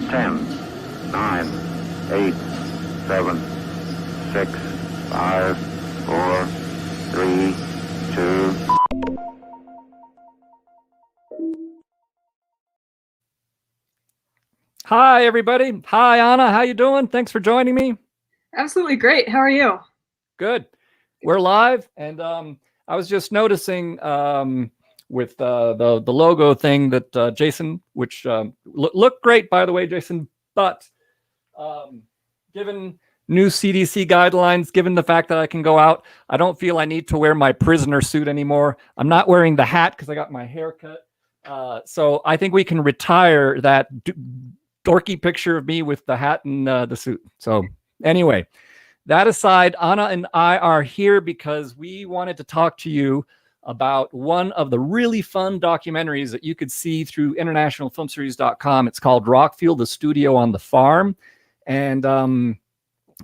10, 9, 8, 7, 6, 5, 4, 3, 2. Hi, everybody. Hi, Anna. How you doing? Thanks for joining me. Absolutely great. How are you? Good. We're live, and I was just noticing with the logo thing that Jason, which looked great, by the way, Jason, but given new CDC guidelines, given the fact that I can go out, I don't feel I need to wear my prisoner suit anymore. I'm not wearing the hat because I got my hair cut. So I think we can retire that dorky picture of me with the hat and the suit. So anyway, that aside, Anna and I are here because we wanted to talk to you about one of the really fun documentaries that you could see through internationalfilmseries.com. It's called ROCKFIELD, the Studio on the Farm. And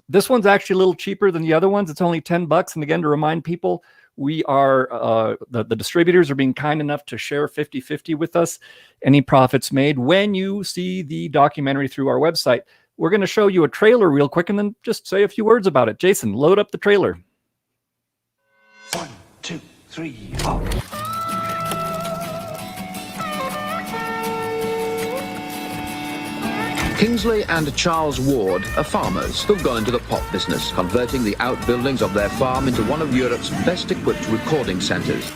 this one's actually a little cheaper than the other ones. It's only $10. And again, to remind people, we are, the distributors are being kind enough to share 50-50 with us, any profits made when you see the documentary through our website. We're going to show you a trailer real quick and then just say a few words about it. Jason, load up the trailer. 1, 2, 3, 4. Kingsley and Charles Ward are farmers who've gone into the pop business, converting the outbuildings of their farm into one of Europe's best-equipped recording centres.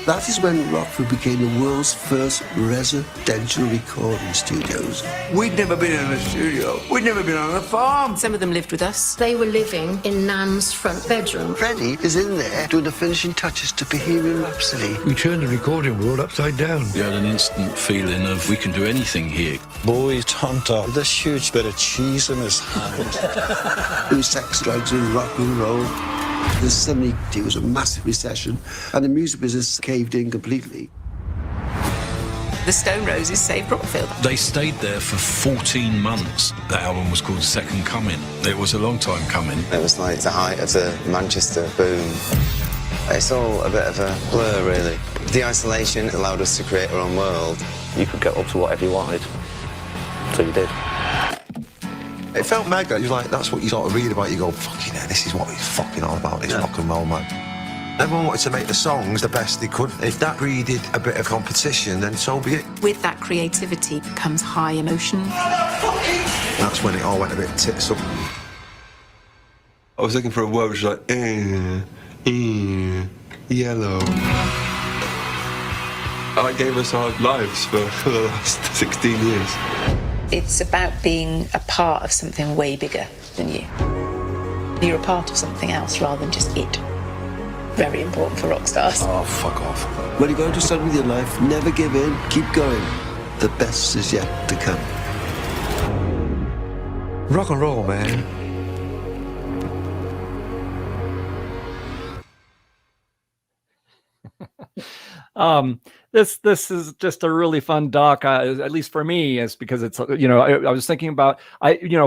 That is when Rockfield became the world's first residential recording studios. We'd never been in a studio. We'd never been on a farm. Some of them lived with us. They were living in Nan's front bedroom. Freddie is in there doing the finishing touches to Bohemian Rhapsody. We turned the recording world upside down. We had an instant feeling of we can do anything here. Boy Tonto, this huge bit of cheese in his hand. It was sex, drugs, and rock and roll. Then suddenly it was a massive recession, and the music business caved in completely. The Stone Roses saved Rockfield. They stayed there for 14 months. That album was called Second Coming. It was a long time coming. It was like the height of the Manchester boom. It's all a bit of a blur, really. The isolation allowed us to create our own world. You could get up to whatever you wanted, so you did. It felt mega. It was like, that's what you sort of read about. You go, fucking hell, this is what it's fucking all about, it's rock and roll, man. Everyone wanted to make the songs the best they could. If that breeded a bit of competition, then so be it. With that creativity comes high emotion. That's when it all went a bit tits up. I was looking for a word which was like, yellow. That gave us our lives for the last 16 years. It's about being a part of something way bigger than you. You're a part of something else rather than just it. Very important for rock stars. Oh, fuck off. When you're going to start with your life, never give in, keep going. The best is yet to come. Rock and roll, man. This is just a really fun doc, at least for me, is because it's, you know, I was thinking about,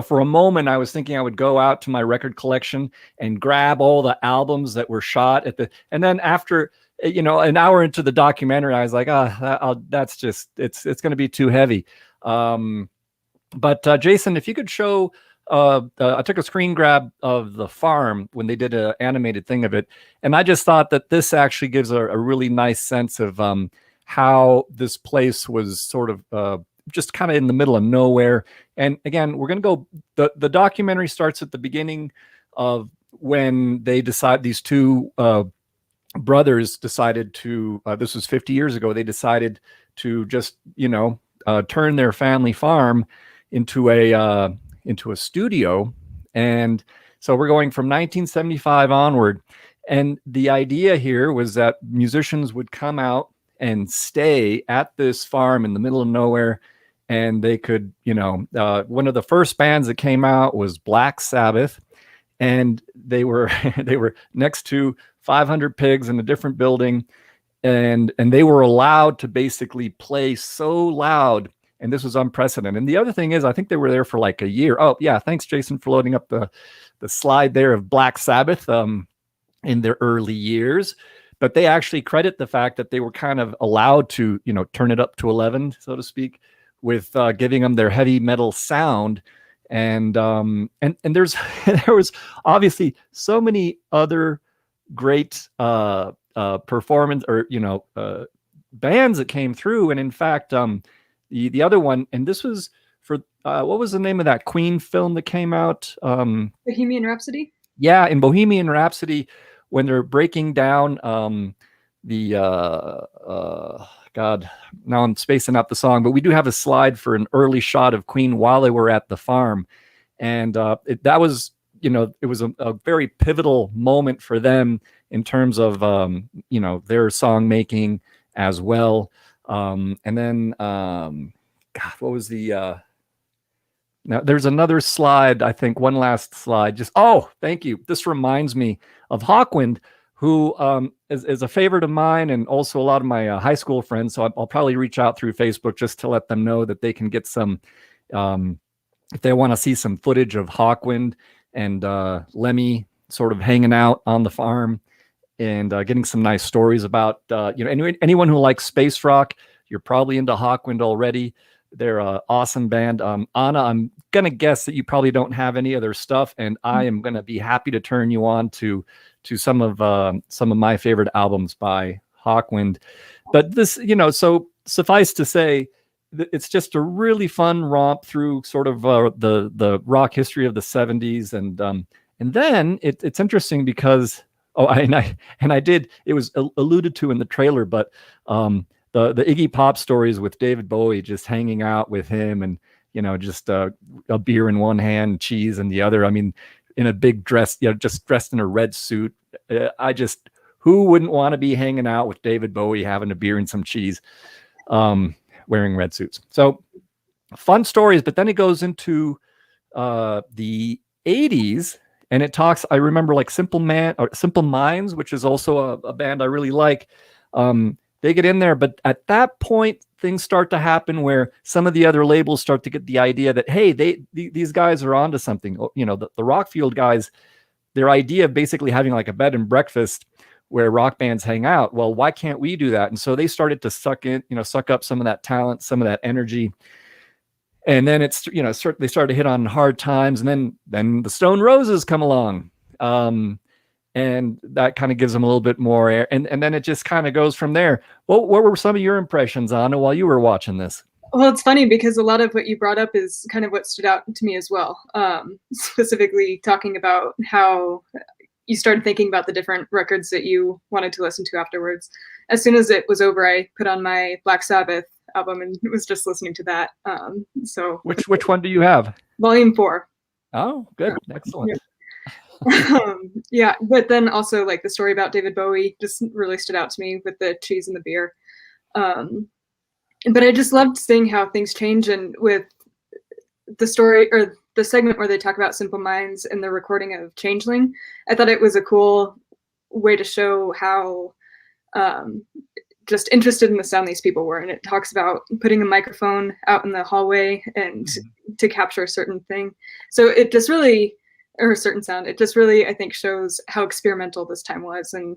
for a moment, I was thinking I would go out to my record collection and grab all the albums that were shot and then after, an hour into the documentary, I was like, that's just, it's going to be too heavy. But Jason, if you could show, I took a screen grab of the farm when they did an animated thing of it. And I just thought that this actually gives a really nice sense of how this place was sort of just kind of in the middle of nowhere. And again, we're going to go, the documentary starts at the beginning of when they decide, these two brothers decided to, this was 50 years ago, they decided to just, turn their family farm into a studio. And so we're going from 1975 onward. And the idea here was that musicians would come out and stay at this farm in the middle of nowhere. And they could, one of the first bands that came out was Black Sabbath. And they were next to 500 pigs in a different building. And they were allowed to basically play so loud. And this was unprecedented. And the other thing is, I think they were there for like a year. Oh, yeah. Thanks, Jason, for loading up the slide there of Black Sabbath in their early years. But they actually credit the fact that they were kind of allowed to, turn it up to 11, so to speak, with giving them their heavy metal sound. And there's there was obviously so many other great performance or bands that came through. And in fact, the other one, and this was for what was the name of that Queen film that came out? Bohemian Rhapsody. Yeah, in Bohemian Rhapsody, when they're breaking down the God, now I'm spacing out the song, but we do have a slide for an early shot of Queen while they were at the farm, and that was, it was a very pivotal moment for them in terms of their song making as well. And then God, what was the now there's another slide, I think one last slide. Thank you. This reminds me of Hawkwind, who is a favorite of mine and also a lot of my high school friends. So I'll probably reach out through Facebook just to let them know that they can get some, if they want to see some footage of Hawkwind and Lemmy sort of hanging out on the farm and getting some nice stories about, anyone who likes space rock, you're probably into Hawkwind already. They're an awesome band. Anna, I'm going to guess that you probably don't have any other stuff, and I am going to be happy to turn you on to some of my favorite albums by Hawkwind. But this, so suffice to say, it's just a really fun romp through sort of the rock history of the 70s. And then it's interesting because, I did, it was alluded to in the trailer, but the Iggy Pop stories with David Bowie, just hanging out with him and, just a beer in one hand, cheese in the other. I mean, in a big dress, just dressed in a red suit. Who wouldn't want to be hanging out with David Bowie, having a beer and some cheese, wearing red suits? So fun stories, but then it goes into the 80s and it talks, I remember like Simple Minds, which is also a band I really like. They get in there, but at that point, things start to happen where some of the other labels start to get the idea that, hey, these guys are onto something. The ROCKFIELD guys, their idea of basically having like a bed and breakfast where rock bands hang out. Well, why can't we do that? And so they started to suck up some of that talent, some of that energy. And then it's, they started to hit on hard times. And then the Stone Roses come along. And that kind of gives them a little bit more air. And then it just kind of goes from there. What were some of your impressions, Anna, while you were watching this? Well, it's funny because a lot of what you brought up is kind of what stood out to me as well. Specifically talking about how you started thinking about the different records that you wanted to listen to afterwards. As soon as it was over, I put on my Black Sabbath album and was just listening to that. So which one do you have? Volume 4. Oh, good. Excellent. Yeah. Yeah, but then also like the story about David Bowie just really stood out to me with the cheese and the beer. But I just loved seeing how things change, and with the story or the segment where they talk about Simple Minds and the recording of Changeling, I thought it was a cool way to show how just interested in the sound these people were. And it talks about putting a microphone out in the hallway and to capture a certain thing. So it just really, or a certain sound, it just really, I think, shows how experimental this time was, and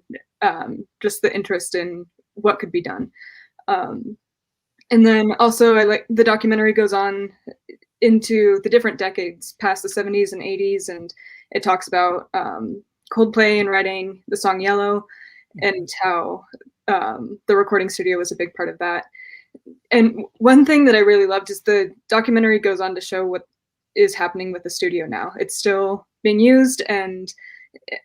just the interest in what could be done. And then also I like the documentary goes on into the different decades past the 70s and 80s, and it talks about Coldplay and writing the song Yellow, and how the recording studio was a big part of that. And one thing that I really loved is the documentary goes on to show what is happening with the studio now. It's still being used, and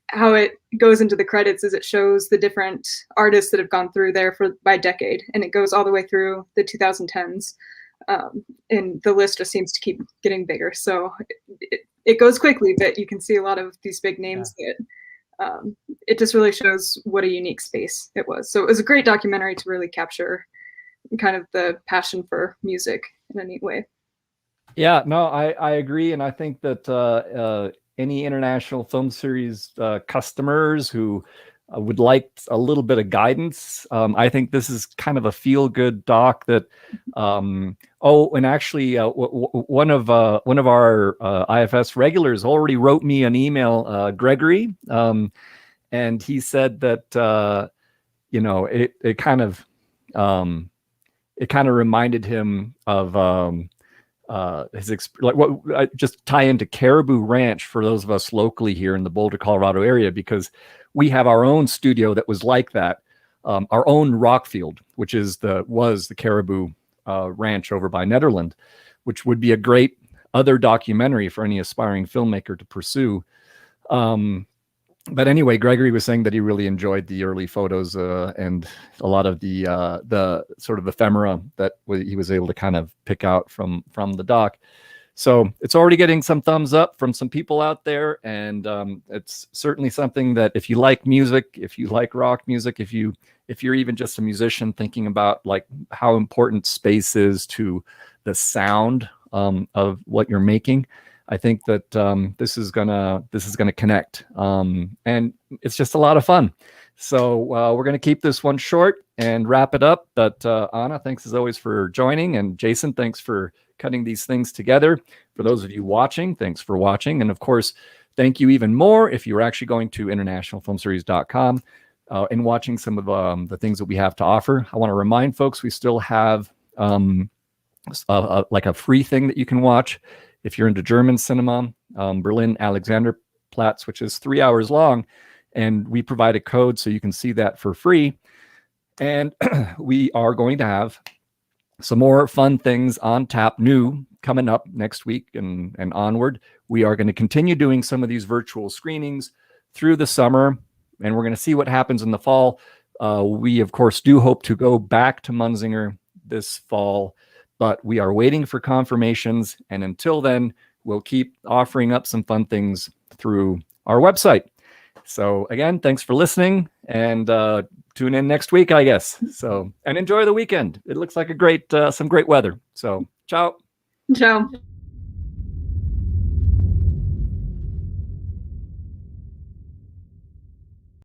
how it goes into the credits is it shows the different artists that have gone through there by decade, and it goes all the way through the 2010s. And the list just seems to keep getting bigger. So it goes quickly, but you can see a lot of these big names that it just really shows what a unique space it was. So it was a great documentary to really capture kind of the passion for music in a neat way. Yeah, no, I agree. And I think that any international film series customers who would like a little bit of guidance, I think this is kind of a feel-good doc that, and actually one of our IFS regulars already wrote me an email, Gregory, and he said that, it kind of, it kind of reminded him of just tie into Caribou Ranch for those of us locally here in the Boulder, Colorado area, because we have our own studio that was like that. Our own ROCKFIELD, which was the Caribou Ranch over by Nederland, which would be a great other documentary for any aspiring filmmaker to pursue. But anyway, Gregory was saying that he really enjoyed the early photos and a lot of the sort of ephemera that he was able to kind of pick out from the doc. So it's already getting some thumbs up from some people out there, and it's certainly something that if you like music, if you like rock music, if you're even just a musician thinking about like how important space is to the sound of what you're making, I think that this is gonna connect, and it's just a lot of fun. So we're gonna keep this one short and wrap it up. But Anna, thanks as always for joining, and Jason, thanks for cutting these things together. For those of you watching, thanks for watching, and of course, thank you even more if you're actually going to internationalfilmseries.com and watching some of the things that we have to offer. I want to remind folks we still have like a free thing that you can watch if you're into German cinema, Berlin Alexanderplatz, which is 3 hours long, and we provide a code so you can see that for free. And we are going to have some more fun things on tap, new, coming up next week and onward. We are going to continue doing some of these virtual screenings through the summer, and we're going to see what happens in the fall. We, of course, do hope to go back to Munzinger this fall, but we are waiting for confirmations. And until then, we'll keep offering up some fun things through our website. So again, thanks for listening, and tune in next week, I guess. So, and enjoy the weekend. It looks like some great weather. So, ciao. Ciao.